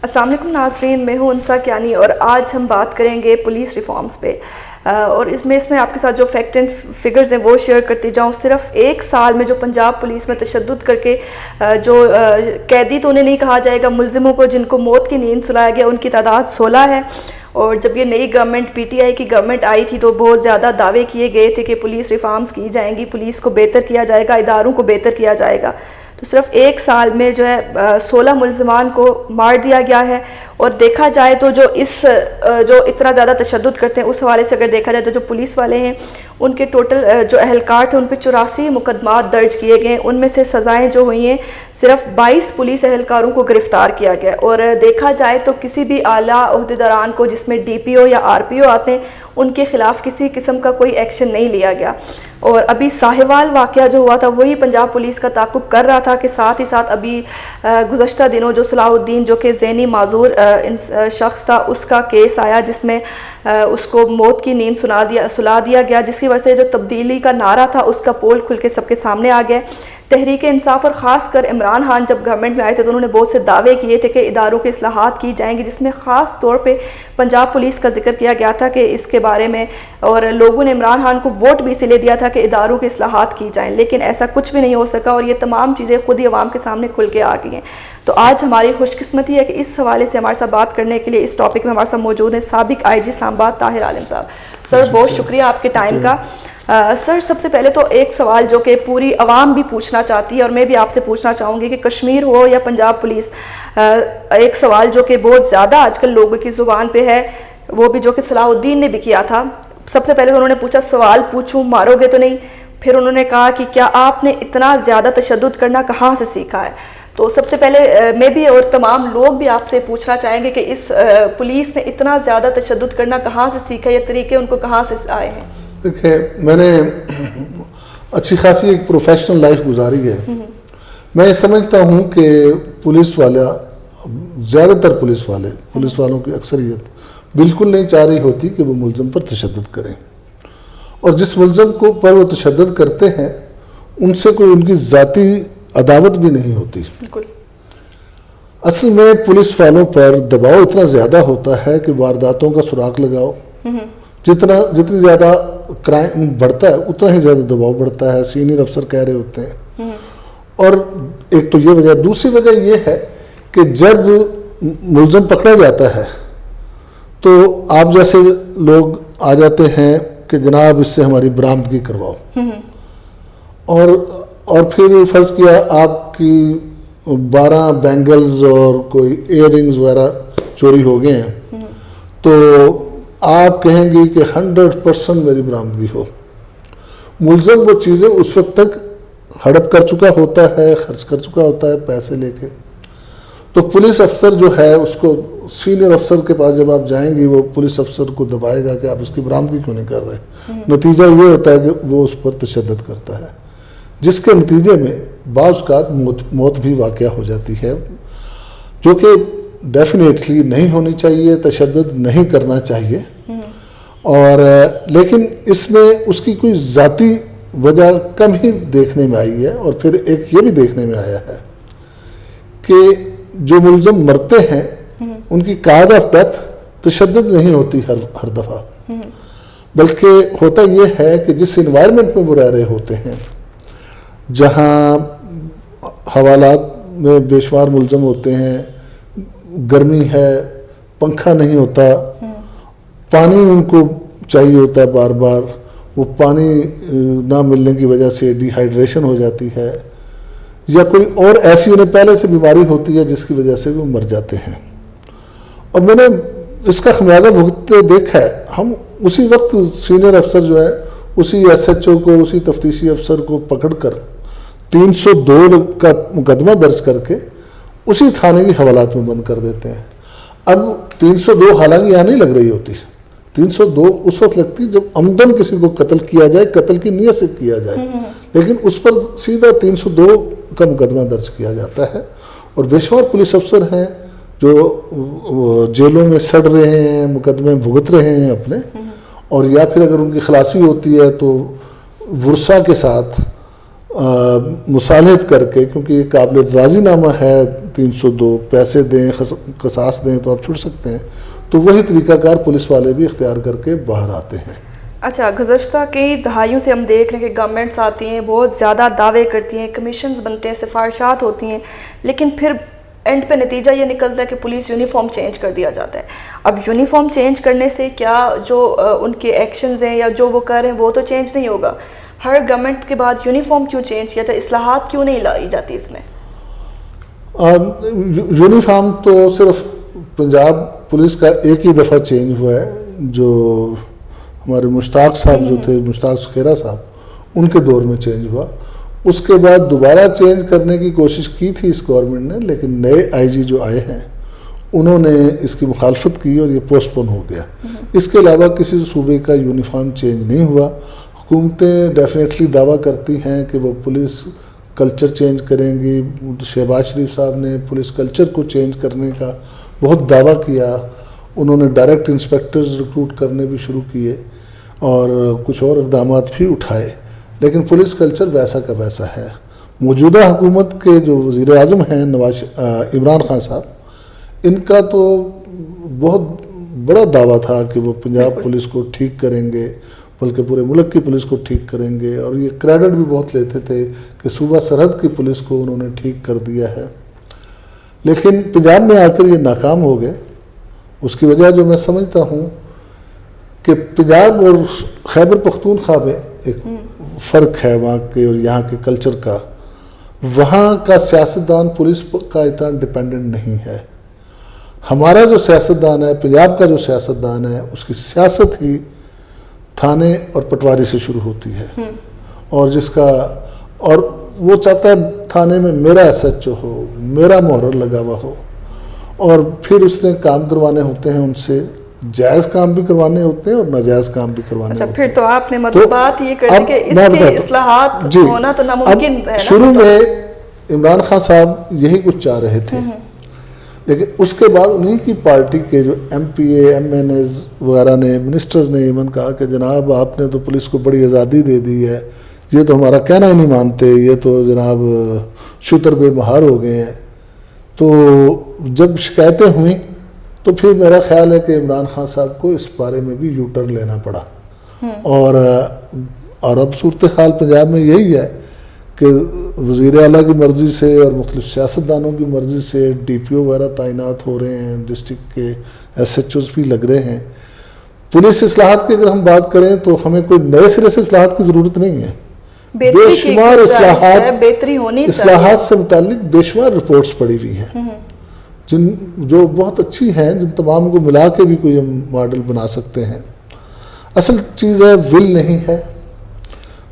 السلام علیکم ناظرین، میں ہوں انسا کیانی اور آج ہم بات کریں گے پولیس ریفارمز پہ، اور اس میں آپ کے ساتھ جو فیکٹ اینڈ فگرز ہیں وہ شیئر کرتی جاؤں۔ صرف ایک سال میں جو پنجاب پولیس میں تشدد کر کے جو قیدی تو انہیں نہیں کہا جائے گا، ملزموں کو جن کو موت کی نیند سلایا گیا ان کی تعداد 16 ہے۔ اور جب یہ نئی گورنمنٹ پی ٹی آئی کی گورنمنٹ آئی تھی تو بہت زیادہ دعوے کیے گئے تھے کہ پولیس ریفارمز کی جائیں گی، پولیس کو بہتر کیا جائے گا، اداروں کو بہتر کیا جائے گا۔ تو صرف ایک سال میں جو ہے 16 ملزمان کو مار دیا گیا ہے۔ اور دیکھا جائے تو جو اتنا زیادہ تشدد کرتے ہیں اس حوالے سے اگر دیکھا جائے تو جو پولیس والے ہیں ان کے ٹوٹل جو اہلکار تھے ان پہ 84 مقدمات درج کیے گئے ہیں، ان میں سے سزائیں جو ہوئی ہیں صرف 22 پولیس اہلکاروں کو گرفتار کیا گیا۔ اور دیکھا جائے تو کسی بھی اعلیٰ عہدیداران کو جس میں ڈی پی او یا آر پی او آتے ہیں ان کے خلاف کسی قسم کا کوئی ایکشن نہیں لیا گیا۔ اور ابھی ساہیوال واقعہ جو ہوا تھا وہی پنجاب پولیس کا تعاقب کر رہا تھا کہ ساتھ ہی ساتھ ابھی گزشتہ دنوں جو صلاح الدین جو کہ ذہنی معذور شخص تھا اس کا کیس آیا جس میں اس کو موت کی نیند سلا دیا گیا، جس کی وجہ سے جو تبدیلی کا نعرہ تھا اس کا پول کھل کے سب کے سامنے آ گیا۔ تحریک انصاف اور خاص کر عمران خان جب گورنمنٹ میں آئے تھے تو انہوں نے بہت سے دعوے کیے تھے کہ اداروں کی اصلاحات کی جائیں گی، جس میں خاص طور پہ پنجاب پولیس کا ذکر کیا گیا تھا کہ اس کے بارے میں، اور لوگوں نے عمران خان کو ووٹ بھی اس لیے دیا تھا کہ اداروں کی اصلاحات کی جائیں، لیکن ایسا کچھ بھی نہیں ہو سکا اور یہ تمام چیزیں خود ہی عوام کے سامنے کھل کے آ گئی ہیں۔ تو آج ہماری خوش قسمتی ہے کہ اس حوالے سے ہمارے ساتھ بات کرنے کے لیے اس ٹاپک میں ہمارے ساتھ موجود ہیں سابق آئی جی اسلام آباد طاہر عالم صاحب۔ سر بہت شکریہ آپ کے ٹائم کا۔ سر سب سے پہلے تو ایک سوال جو کہ پوری عوام بھی پوچھنا چاہتی ہے اور میں بھی آپ سے پوچھنا چاہوں گی کہ کشمیر ہو یا پنجاب پولیس، ایک سوال جو کہ بہت زیادہ آج کل لوگوں کی زبان پہ ہے وہ بھی جو کہ صلاح الدین نے بھی کیا تھا۔ سب سے پہلے تو انہوں نے پوچھا سوال پوچھوں مارو گے تو نہیں، پھر انہوں نے کہا کہ کیا آپ نے اتنا زیادہ تشدد کرنا کہاں سے سیکھا ہے؟ تو سب سے پہلے میں بھی اور تمام لوگ بھی آپ سے پوچھنا چاہیں گے کہ اس پولیس نے اتنا زیادہ تشدد کرنا کہاں سے سیکھا، یہ طریقے ان کو کہاں سے آئے ہیں؟ دیکھیں، میں نے اچھی خاصی ایک پروفیشنل لائف گزاری ہے۔ میں یہ سمجھتا ہوں کہ پولیس والا، زیادہ تر پولیس والوں کی اکثریت بالکل نہیں چاہ رہی ہوتی کہ وہ ملزم پر تشدد کریں، اور جس ملزم کو پر وہ تشدد کرتے ہیں ان سے کوئی ان کی ذاتی عداوت بھی نہیں ہوتی۔ بالکل اصل میں پولیس والوں پر دباؤ اتنا زیادہ ہوتا ہے کہ وارداتوں کا سراغ لگاؤ، جتنی زیادہ کرائم بڑھتا ہے اتنا ہی زیادہ دباؤ بڑھتا ہے، سینئر افسر کہہ رہے ہوتے ہیں۔ اور ایک تو یہ وجہ، دوسری وجہ یہ ہے کہ جب ملزم پکڑا جاتا ہے تو آپ جیسے لوگ آ جاتے ہیں کہ جناب اس سے ہماری برآمدگی کرواؤ، اور پھر فرض کیا آپ کی 12 بینگلز اور کوئی ایئر رنگز وغیرہ چوری ہو گئے ہیں تو آپ کہیں گی کہ 100% میری برآمدگی ہو۔ ملزم وہ چیزیں اس وقت تک ہڑپ کر چکا ہوتا ہے، خرچ کر چکا ہوتا ہے پیسے لے کے، تو پولیس افسر جو ہے اس کو، سینئر افسر کے پاس جب آپ جائیں گی وہ پولیس افسر کو دبائے گا کہ آپ اس کی برآمدگی کیوں نہیں کر رہے۔ نتیجہ یہ ہوتا ہے کہ وہ اس پر تشدد کرتا ہے، جس کے نتیجے میں بعض اوقات موت بھی واقع ہو جاتی ہے، جو کہ ڈیفینیٹلی نہیں ہونی چاہیے، تشدد نہیں کرنا چاہیے۔ اور لیکن اس میں اس کی کوئی ذاتی وجہ کم ہی دیکھنے میں آئی ہے۔ اور پھر ایک یہ بھی دیکھنے میں آیا ہے کہ جو ملزم مرتے ہیں ان کی کاز آف ڈیتھ تشدد نہیں ہوتی ہر دفعہ، بلکہ ہوتا یہ ہے کہ جس انوائرمنٹ میں وہ رہ رہے ہوتے ہیں، جہاں حوالات میں بے شمار ملزم ہوتے ہیں، گرمی ہے، پنکھا نہیں ہوتا، پانی ان کو چاہیے ہوتا ہے بار بار، وہ پانی نہ ملنے کی وجہ سے ڈی ہائیڈریشن ہو جاتی ہے، یا کوئی اور ایسی انہیں پہلے سے بیماری ہوتی ہے جس کی وجہ سے وہ مر جاتے ہیں۔ اور میں نے اس کا خمیازہ بھگتتے دیکھا ہے۔ ہم اسی وقت سینئر افسر جو ہے اسی ایس ایچ او کو، اسی تفتیشی افسر کو پکڑ کر 302 کا مقدمہ درج کر کے اسی تھانے کی حوالات میں بند کر دیتے ہیں۔ اب 302 حالانکہ یہاں نہیں لگ رہی ہوتی، 302 اس وقت لگتی جب عمدن کسی کو قتل کیا جائے، قتل کی نیت سے کیا جائے، لیکن اس پر سیدھا 302 کا مقدمہ درج کیا جاتا ہے۔ اور بے شمار پولیس افسر ہیں جو جیلوں میں سڑ رہے ہیں، مقدمے بھگت رہے ہیں اپنے، اور یا پھر اگر ان کی خلاصی ہوتی ہے تو ورثاء کے ساتھ مصالحت کر کے، کیونکہ یہ قابل راضی نامہ ہے 302 پیسے دیں قصاص دیں تو آپ چھوٹ سکتے ہیں. تو وہی طریقہ کار پولیس والے بھی اختیار کر کے باہر آتے ہیں. اچھا، گزشتہ کئی دہائیوں سے ہم دیکھ رہے ہیں کہ گورنمنٹس آتی ہیں، بہت زیادہ دعوے کرتی ہیں، کمیشنز بنتے ہیں، سفارشات ہوتی ہیں، لیکن پھر اینڈ پہ نتیجہ یہ نکلتا ہے کہ پولیس یونیفارم چینج کر دیا جاتا ہے. اب یونیفارم چینج کرنے سے کیا جو ان کے ایکشنز ہیں یا جو وہ کر رہے ہیں وہ تو چینج نہیں ہوگا. ہر گورنمنٹ کے بعد یونیفارم کیوں چینج کیا تھا؟ اصلاحات کیوں نہیں لائی جاتی اس میں؟ یونیفارم تو صرف پنجاب پولیس کا ایک ہی دفعہ چینج ہوا ہے، جو ہمارے مشتاق صاحب جو تھے، مشتاق سکھیرا صاحب، ان کے دور میں چینج ہوا. اس کے بعد دوبارہ چینج کرنے کی کوشش کی تھی اس گورنمنٹ نے، لیکن نئے آئی جی جو آئے ہیں انہوں نے اس کی مخالفت کی اور یہ پوسٹ پون ہو گیا. اس کے علاوہ کسی صوبے کا یونیفارم چینج نہیں ہوا. حکومتیں ڈیفینیٹلی دعویٰ کرتی ہیں کہ وہ پولیس کلچر چینج کریں گی. شہباز شریف صاحب نے پولیس کلچر کو چینج کرنے کا بہت دعویٰ کیا. انہوں نے ڈائریکٹ انسپیکٹرز ریکروٹ کرنے بھی شروع کیے اور کچھ اور اقدامات بھی اٹھائے، لیکن پولیس کلچر ویسا کا ویسا ہے. موجودہ حکومت کے جو وزیر اعظم ہیں عمران خان صاحب، ان کا تو بہت بڑا دعویٰ تھا کہ وہ پنجاب پولیس کو ٹھیک کریں گے، بلکہ پورے ملک کی پولیس کو ٹھیک کریں گے، اور یہ کریڈٹ بھی بہت لیتے تھے کہ صوبہ سرحد کی پولیس کو انہوں نے ٹھیک کر دیا ہے. لیکن پنجاب میں آ کر یہ ناکام ہو گئے. اس کی وجہ جو میں سمجھتا ہوں کہ پنجاب اور خیبر پختونخوا میں ایک فرق ہے وہاں کے اور یہاں کے کلچر کا. وہاں کا سیاستدان پولیس کا اتنا ڈپینڈنٹ نہیں ہے. ہمارا جو سیاستدان ہے، پنجاب کا جو سیاستدان ہے، اس کی سیاست ہی تھانے اور پٹواری سے شروع ہوتی ہے، اور جس کا اور وہ چاہتا ہے تھانے میں میرا ایس ایچ او ہو، میرا محرر لگا ہوا ہو، اور پھر اس نے کام کروانے ہوتے ہیں ان سے. جائز کام بھی کروانے ہوتے ہیں اور ناجائز کام بھی کروانے ہوتے ہیں. پھر تو آپ نے مطلب بات یہ کر دی کہ اس کے اصلاحات ہونا تو ناممکن ہے. شروع میں عمران خان صاحب یہی کچھ چاہ رہے تھے، لیکن اس کے بعد انہی کی پارٹی کے جو ایم پی اے، ایم این ایز وغیرہ نے، منسٹرز نے ایون کہا کہ جناب آپ نے تو پولیس کو بڑی آزادی دے دی ہے، یہ تو ہمارا کہنا ہی نہیں مانتے، یہ تو جناب شتر بے مہار ہو گئے ہیں. تو جب شکایتیں ہوئیں تو پھر میرا خیال ہے کہ عمران خان صاحب کو اس بارے میں بھی یو ٹرن لینا پڑا. اور اب صورتحال پنجاب میں یہی ہے کہ وزیر اعلیٰ کی مرضی سے اور مختلف سیاستدانوں کی مرضی سے ڈی پی او وغیرہ تعینات ہو رہے ہیں، ڈسٹرکٹ کے ایس ایچ اوز بھی لگ رہے ہیں. پولیس اصلاحات کی اگر ہم بات کریں تو ہمیں کوئی نئے سرے سے اصلاحات کی ضرورت نہیں ہے. بے شمار اصلاحات سے متعلق بے شمار رپورٹس پڑی ہوئی ہیں جو بہت اچھی ہیں، جن تمام کو ملا کے بھی کوئی ہم ماڈل بنا سکتے ہیں. اصل چیز ہے ول نہیں ہے،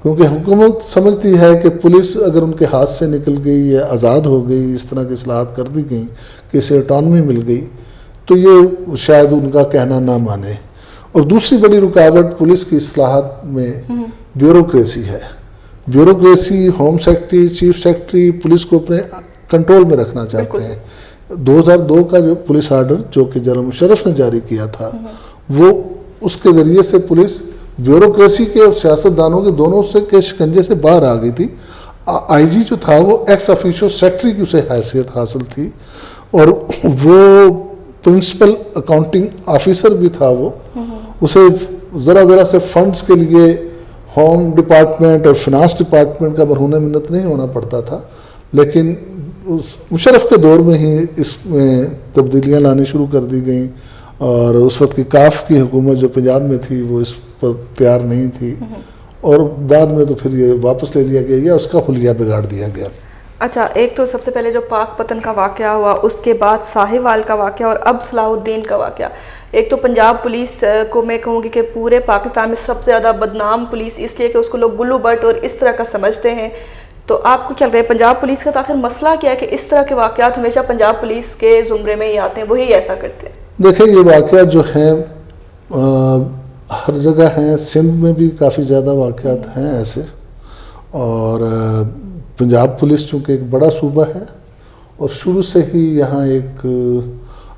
کیونکہ حکومت سمجھتی ہے کہ پولیس اگر ان کے ہاتھ سے نکل گئی یا آزاد ہو گئی، اس طرح کی اصلاحات کر دی گئیں کہ اسے اٹانومی مل گئی، تو یہ شاید ان کا کہنا نہ مانے. اور دوسری بڑی رکاوٹ پولیس کی اصلاحات میں بیوروکریسی ہے. Bureaucracy, home secretary, chief secretary police کو اپنے کنٹرول میں رکھنا چاہتے ہیں. 2002 کا جو پولیس آرڈر جو کہ جنرل مشرف نے جاری کیا تھا، وہ اس کے ذریعے سے پولیس بیوروکریسی کے اور سیاستدانوں کے دونوں سے کے شکنجے سے باہر آ گئی تھی. آئی جی جو تھا وہ ایکس افیشو سیکرٹری کی اسے حیثیت حاصل تھی، اور وہ پرنسپل اکاؤنٹنگ آفیسر بھی تھا. وہ اسے ذرا سے فنڈز کے لیے ہوم ڈپارٹمنٹ اور فنانس ڈپارٹمنٹ کا مرہون منت نہیں ہونا پڑتا تھا. لیکن مشرف کے دور میں ہی اس میں تبدیلیاں لانی شروع کر دی گئیں، اور اس وقت کی کاف کی حکومت جو پنجاب میں تھی وہ اس پر تیار نہیں تھی، اور بعد میں تو پھر یہ واپس لے لیا گیا یا اس کا حلیہ بگاڑ دیا گیا. اچھا، ایک تو سب سے پہلے جو پاک پتن کا واقعہ ہوا، اس کے بعد ساہیوال کا واقعہ، اور اب صلاح الدین کا واقعہ. ایک تو پنجاب پولیس کو میں کہوں گی کہ پورے پاکستان میں سب سے زیادہ بدنام پولیس اس لیے کہ اس کو لوگ گلو بٹ اور اس طرح کا سمجھتے ہیں. تو آپ کو کیا لگتا ہے پنجاب پولیس کا آخر مسئلہ کیا ہے کہ اس طرح کے واقعات ہمیشہ پنجاب پولیس کے زمرے میں ہی آتے ہیں، وہی ایسا کرتے ہیں؟ دیکھیں، یہ واقعات جو ہیں ہر جگہ ہیں. سندھ میں بھی کافی زیادہ واقعات ہیں ایسے، اور پنجاب پولیس چونکہ ایک بڑا صوبہ ہے اور شروع سے ہی یہاں ایک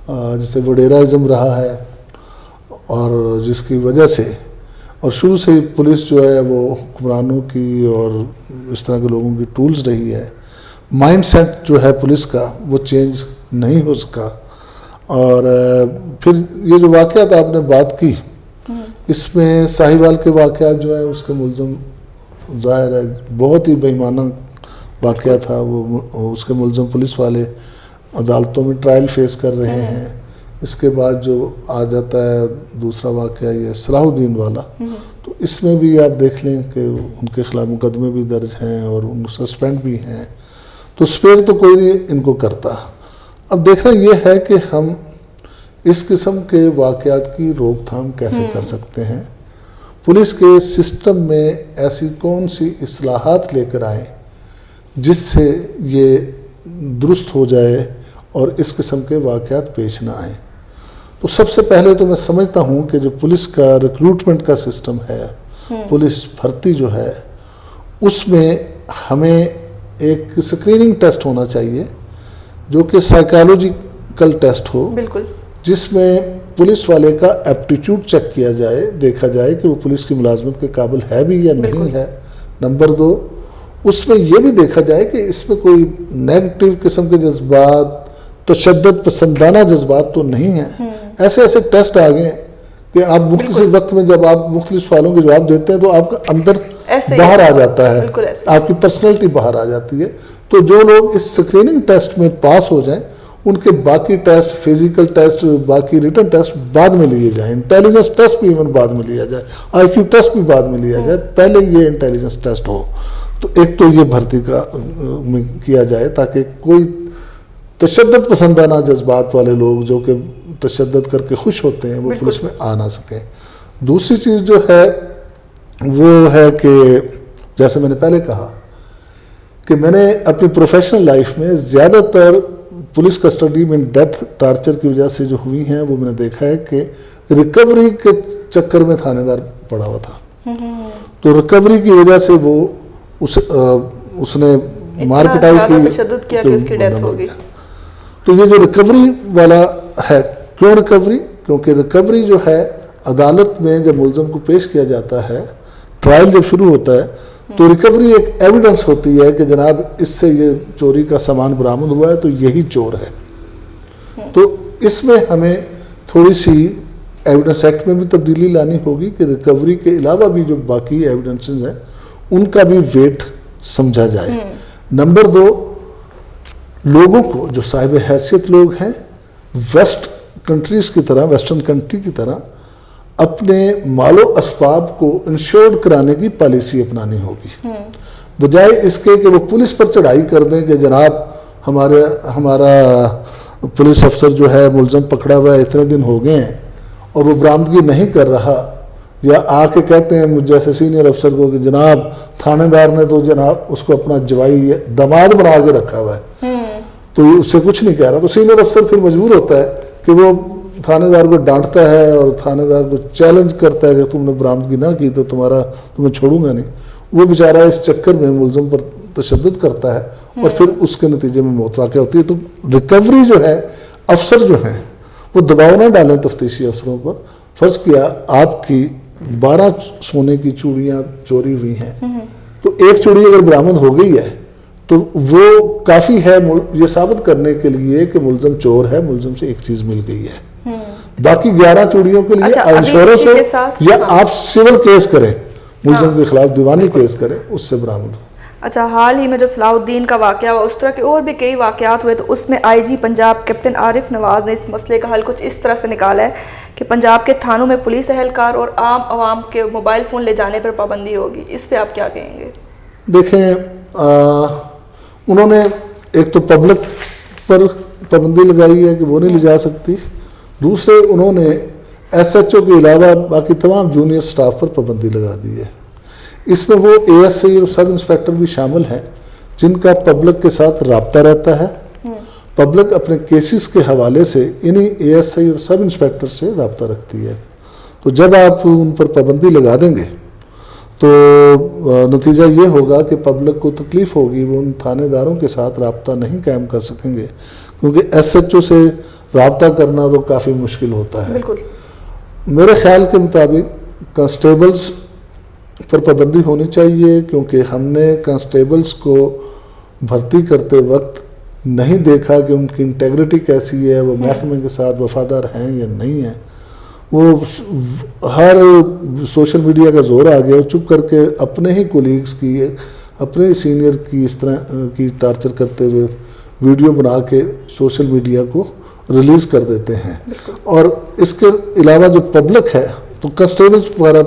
جیسے وڈیراازم رہا ہے، اور جس کی وجہ سے اور شروع سے ہی پولیس جو ہے وہ حکمرانوں کی اور اس طرح کے لوگوں کی ٹولز رہی ہے. مائنڈ سیٹ جو ہے پولیس کا وہ چینج نہیں ہو سکا. اور پھر یہ جو واقعات آپ نے بات کی اس میں ساہیوال کے واقعات جو ہے اس کے ملزم ظاہر ہے بہت ہی بے ایمانہ واقعہ تھا. وہ اس کے ملزم پولیس والے عدالتوں میں ٹرائل فیس کر رہے ہیں. اس کے بعد جو آ جاتا ہے دوسرا واقعہ یہ صلاح الدین والا, تو اس میں بھی آپ دیکھ لیں کہ ان کے خلاف مقدمے بھی درج ہیں اور ان سسپینڈ بھی ہیں. تو اسپیئر تو کوئی نہیں ان کو کرتا. اب دیکھنا یہ ہے کہ ہم اس قسم کے واقعات کی روک تھام کیسے کر سکتے ہیں. پولیس کے سسٹم میں ایسی کون سی اصلاحات لے کر آئیں جس سے یہ درست ہو جائے اور اس قسم کے واقعات پیش نہ آئیں. تو سب سے پہلے تو میں سمجھتا ہوں کہ جو پولیس کا ریکروٹمنٹ کا سسٹم ہے, پولیس بھرتی جو ہے, اس میں ہمیں ایک اسکریننگ ٹیسٹ ہونا چاہیے جو کہ سائیکالوجیکل ٹیسٹ ہو, بالکل, جس میں پولیس والے کا ایپٹیٹیوڈ چیک کیا جائے, دیکھا جائے کہ وہ پولیس کی ملازمت کے قابل ہے بھی یا نہیں ہے. نمبر 2, اس میں یہ بھی دیکھا جائے کہ اس میں کوئی نیگیٹو قسم کے جذبات, تشدد پسندانہ جذبات تو نہیں ہیں. ایسے ٹیسٹ آ گئے کہ آپ مختصر وقت میں جب آپ مختلف سوالوں کے جواب دیتے ہیں تو آپ کا اندر باہر آ جاتا ہے, آپ کی پرسنالٹی باہر آ جاتی ہے. تو جو لوگ اس اسکریننگ ٹیسٹ میں پاس ہو جائیں ان کے باقی ٹیسٹ, فزیکل ٹیسٹ, باقی ریٹن ٹیسٹ بعد میں لیے جائیں. انٹیلیجنس ٹیسٹ بھی ایون بعد میں لیا جائے, آئی کیو ٹیسٹ بھی بعد میں لیا جائے, پہلے یہ انٹیلیجنس ٹیسٹ ہو. تو ایک تو یہ بھرتی کا کیا جائے تاکہ کوئی تشدد پسندانہ جذبات والے لوگ جو کہ تشدد کر کے خوش ہوتے ہیں وہ پولیس میں آ نہ سکیں. دوسری چیز جو ہے وہ ہے کہ جیسے میں نے پہلے کہا کہ میں نے اپنی پروفیشنل لائف میں زیادہ تر پولیس کسٹڈی میں ڈیتھ ٹارچر کی وجہ سے جو ہوئی ہیں وہ میں نے دیکھا ہے کہ ریکوری کے چکر میں تھانے دار پڑا ہوا تھا. تو ریکوری کی وجہ سے وہ اس نے مار پٹائی کی, تشدد کیا کہ اس کی ڈیتھ ہو گئی. تو یہ جو ریکوری والا ہے, کیوں ریکوری؟ کیونکہ ریکوری جو ہے عدالت میں جب ملزم کو پیش کیا جاتا ہے, ٹرائل جب شروع ہوتا ہے تو ریکوری ایک ایویڈنس ہوتی ہے کہ جناب اس سے یہ چوری کا سامان برآمد ہوا ہے تو یہی چور ہے. تو اس میں ہمیں تھوڑی سی ایویڈنس ایکٹ میں بھی تبدیلی لانی ہوگی کہ ریکوری کے علاوہ بھی جو باقی ایویڈنسز ہیں ان کا بھی ویٹ سمجھا جائے. نمبر 2, لوگوں کو جو صاحب حیثیت لوگ ہیں ویسٹ کنٹریز کی طرح, ویسٹرن کنٹری کی طرح اپنے مال و اسباب کو انشورڈ کرانے کی پالیسی اپنانی ہوگی, بجائے اس کے کہ وہ پولیس پر چڑھائی کر دیں کہ جناب ہمارا پولیس افسر جو ہے ملزم پکڑا ہوا ہے, اتنے دن ہو گئے ہیں اور وہ برآمدگی نہیں کر رہا, یا آ کے کہتے ہیں مجھ جیسے سینئر افسر کو کہ جناب تھانے دار نے تو جناب اس کو اپنا جوائی دماد بنا کے رکھا ہوا ہے تو اس سے کچھ نہیں کہہ رہا. تو سینئر افسر پھر مجبور ہوتا ہے کہ وہ تھانے دار کو ڈانٹتا ہے اور تھانے دار کو چیلنج کرتا ہے کہ تم نے برآمدگی نہ کی تو تمہیں چھوڑوں گا نہیں. وہ بیچارہ اس چکر میں ملزم پر تشدد کرتا ہے اور پھر اس کے نتیجے میں موت واقع ہوتی ہے. تو ریکوری جو ہے, افسر جو ہیں وہ دباؤ نہ ڈالیں تفتیشی افسروں پر. فرض کیا آپ کی 12 سونے کی چوڑیاں چوری ہوئی ہیں تو ایک چوڑی اگر برآمد ہو گئی ہے تو وہ کافی ہے یہ ثابت کرنے کے لیے کہ ملزم چور ہے, ملزم سے ایک چیز مل گئی ہے. باقی 11 چوڑیوں کے لیے انشورنس ہو یا آپ سول کیس کریں, ملزم کے خلاف دیوانی کیس کریں, اس سے برآمد ہو. اچھا, حال ہی میں جو صلاح الدین کا واقعہ ہوا اس طرح کے اور بھی کئی واقعات ہوئے, تو اس میں آئی جی پنجاب کیپٹن عارف نواز نے اس مسئلے کا حل کچھ اس طرح سے نکالا ہے کہ پنجاب کے تھانوں میں پولیس اہلکار اور عام عوام کے موبائل فون لے جانے پر پابندی ہوگی. اس پہ آپ کیا کہیں گے؟ دیکھیں, انہوں نے ایک تو پبلک پر پابندی لگائی ہے کہ وہ نہیں لے جا سکتی, دوسرے انہوں نے ایس ایچ او کے علاوہ باقی تمام جونیئر سٹاف پر پابندی لگا دی ہے. اس میں وہ اے ایس آئی اور سب انسپیکٹر بھی شامل ہیں جن کا پبلک کے ساتھ رابطہ رہتا ہے. پبلک اپنے کیسز کے حوالے سے انہی اے ایس آئی اور سب انسپیکٹر سے رابطہ رکھتی ہے. تو جب آپ ان پر پابندی لگا دیں گے تو نتیجہ یہ ہوگا کہ پبلک کو تکلیف ہوگی, وہ ان تھانے داروں کے ساتھ رابطہ نہیں قائم کر سکیں گے کیونکہ ایس ایچ او سے رابطہ کرنا تو کافی مشکل ہوتا ہے. میرے خیال کے مطابق کانسٹیبلز پر پابندی ہونی چاہیے کیونکہ ہم نے کانسٹیبلز کو بھرتی کرتے وقت نہیں دیکھا کہ ان کی انٹیگریٹی کیسی ہے, وہ محکمے کے ساتھ وفادار ہیں یا نہیں ہیں. وہ ہر سوشل میڈیا کا زور آ گیا, چپ کر کے اپنے ہی کولیگز کی, اپنے ہی سینئر کی اس طرح کی ٹارچر کرتے ہوئے ویڈیو بنا کے سوشل میڈیا کو ریلیز کر دیتے ہیں. اور اس کے علاوہ جو پبلک ہے تو کنسٹیبلز وغیرہ